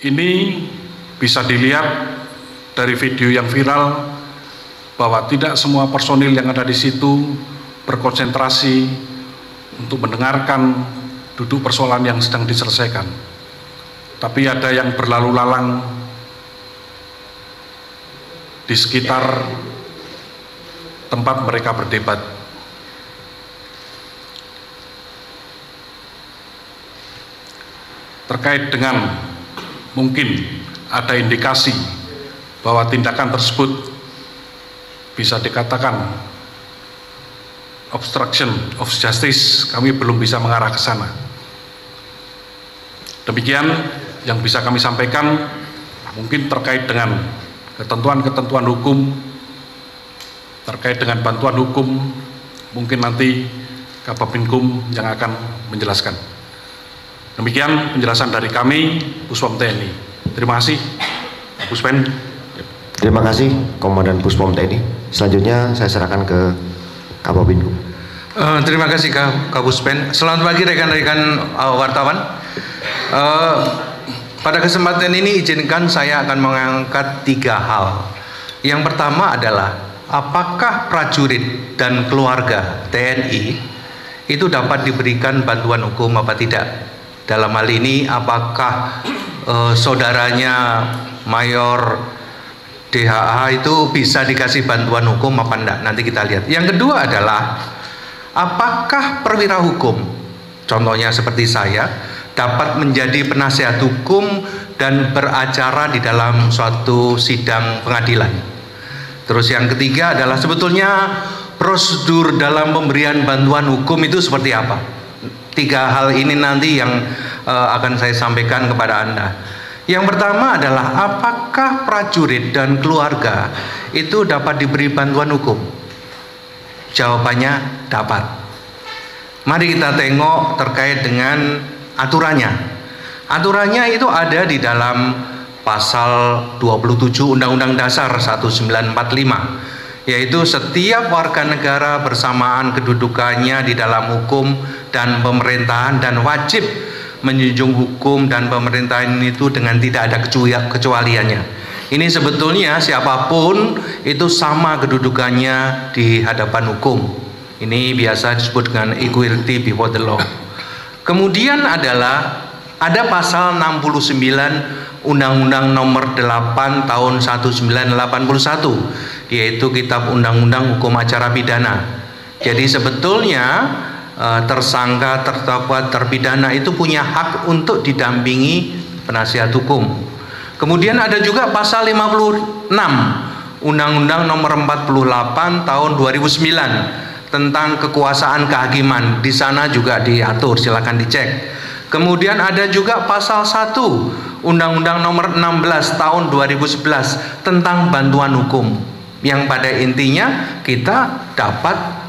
Ini bisa dilihat dari video yang viral bahwa tidak semua personil yang ada di situ berkonsentrasi untuk mendengarkan duduk persoalan yang sedang diselesaikan. Tapi ada yang berlalu lalang di sekitar tempat mereka berdebat. Terkait dengan mungkin ada indikasi bahwa tindakan tersebut bisa dikatakan obstruction of justice, kami belum bisa mengarah ke sana. Demikian yang bisa kami sampaikan, mungkin terkait dengan ketentuan-ketentuan hukum, terkait dengan bantuan hukum, mungkin nanti Kababinkum yang akan menjelaskan. Demikian penjelasan dari kami, Puspom TNI. Terima kasih, Pak Puspen. Terima kasih, Komandan Puspom TNI. Selanjutnya saya serahkan ke Kababinkum. Terima kasih Kak Puspen. Selamat pagi rekan-rekan wartawan. Pada kesempatan ini izinkan saya akan mengangkat 3 hal. Yang pertama adalah apakah prajurit dan keluarga TNI itu dapat diberikan bantuan hukum apa tidak? Dalam hal ini apakah saudaranya Mayor DHA itu bisa dikasih bantuan hukum apa enggak? Nanti kita lihat. Yang kedua adalah apakah perwira hukum, contohnya seperti saya, dapat menjadi penasihat hukum dan beracara di dalam suatu sidang pengadilan. Terus yang ketiga adalah sebetulnya prosedur dalam pemberian bantuan hukum itu seperti apa? 3 hal ini nanti yang akan saya sampaikan kepada Anda. Yang pertama adalah apakah prajurit dan keluarga itu dapat diberi bantuan hukum? Jawabannya dapat. Mari kita tengok terkait dengan aturannya. Aturannya itu ada di dalam pasal 27 Undang-Undang Dasar 1945, yaitu setiap warga negara bersamaan kedudukannya di dalam hukum dan pemerintahan dan wajib menjunjung hukum dan pemerintahan itu dengan tidak ada kecualiannya. Ini sebetulnya siapapun itu sama kedudukannya di hadapan hukum. Ini biasa disebut dengan equality before the law. Kemudian adalah ada pasal 69 Undang-Undang Nomor 8 Tahun 1981, yaitu Kitab Undang-Undang Hukum Acara Pidana. Jadi sebetulnya tersangka, terdakwa, terpidana itu punya hak untuk didampingi penasihat hukum. Kemudian ada juga pasal 56 Undang-Undang Nomor 48 Tahun 2009 tentang kekuasaan kehakiman. Di sana juga diatur, silakan dicek. Kemudian ada juga pasal 1 Undang-Undang Nomor 16 Tahun 2011 tentang bantuan hukum, yang pada intinya kita dapat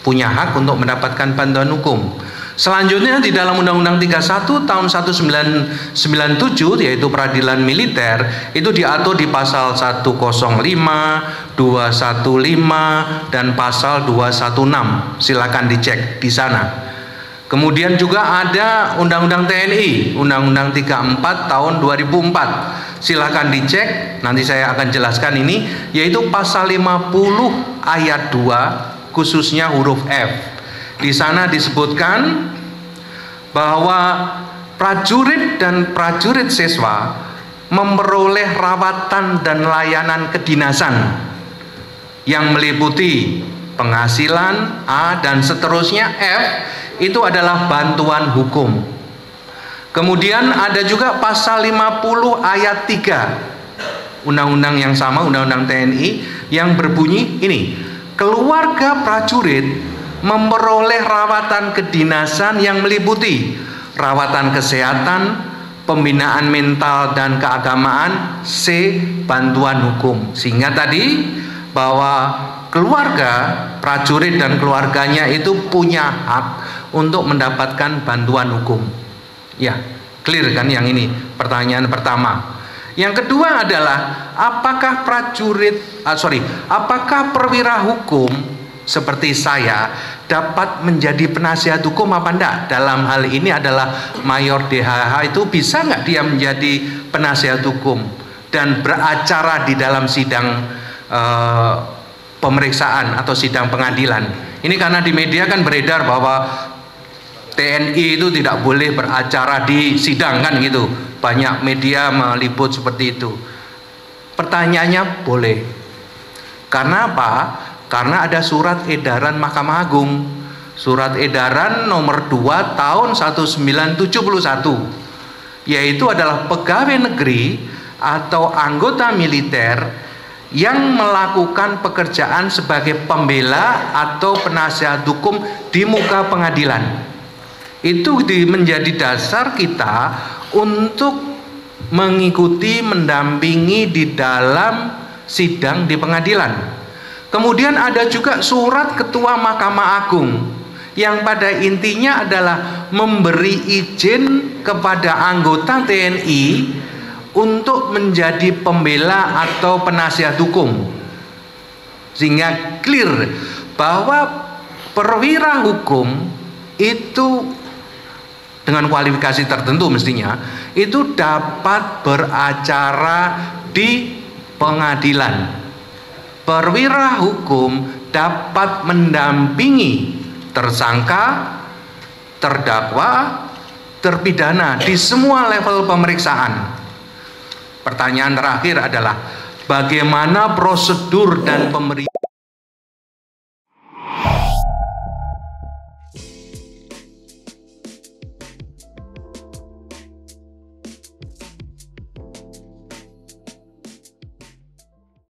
punya hak untuk mendapatkan bantuan hukum. Selanjutnya di dalam Undang-Undang 31 tahun 1997 yaitu peradilan militer, itu diatur di pasal 105, 215 dan pasal 216. Silakan dicek di sana. Kemudian juga ada Undang-Undang TNI, Undang-Undang 34 tahun 2004. Silakan dicek, nanti saya akan jelaskan ini, yaitu pasal 50 ayat 2 khususnya huruf F. Di sana disebutkan bahwa prajurit dan prajurit siswa memperoleh rawatan dan layanan kedinasan yang meliputi penghasilan A dan seterusnya F, itu adalah bantuan hukum. Kemudian ada juga pasal 50 ayat 3 Undang-Undang yang sama, Undang-Undang TNI, yang berbunyi ini: keluarga prajurit memperoleh rawatan kedinasan yang meliputi rawatan kesehatan, pembinaan mental dan keagamaan, C, bantuan hukum. Sehingga tadi bahwa keluarga prajurit dan keluarganya itu punya hak untuk mendapatkan bantuan hukum. Ya, clear kan yang ini pertanyaan pertama. Yang kedua adalah apakah apakah perwira hukum seperti saya dapat menjadi penasihat hukum apa enggak? Dalam hal ini adalah Mayor DHH itu bisa nggak dia menjadi penasihat hukum dan beracara di dalam sidang pemeriksaan atau sidang pengadilan? Ini karena di media kan beredar bahwa TNI itu tidak boleh beracara di sidang kan gitu. Banyak media meliput seperti itu. Pertanyaannya boleh. Karena apa? Karena ada surat edaran Mahkamah Agung. Surat edaran nomor 2 tahun 1971. Yaitu adalah pegawai negeri atau anggota militer yang melakukan pekerjaan sebagai pembela atau penasihat hukum di muka pengadilan. Itu menjadi dasar kita untuk mengikuti, mendampingi di dalam sidang di pengadilan. Kemudian ada juga surat Ketua Mahkamah Agung yang pada intinya adalah memberi izin kepada anggota TNI untuk menjadi pembela atau penasihat hukum, sehingga clear bahwa perwira hukum itu dengan kualifikasi tertentu mestinya itu dapat beracara di pengadilan. Perwira hukum dapat mendampingi tersangka, terdakwa, terpidana di semua level pemeriksaan. Pertanyaan terakhir adalah bagaimana prosedur dan pemeriksaan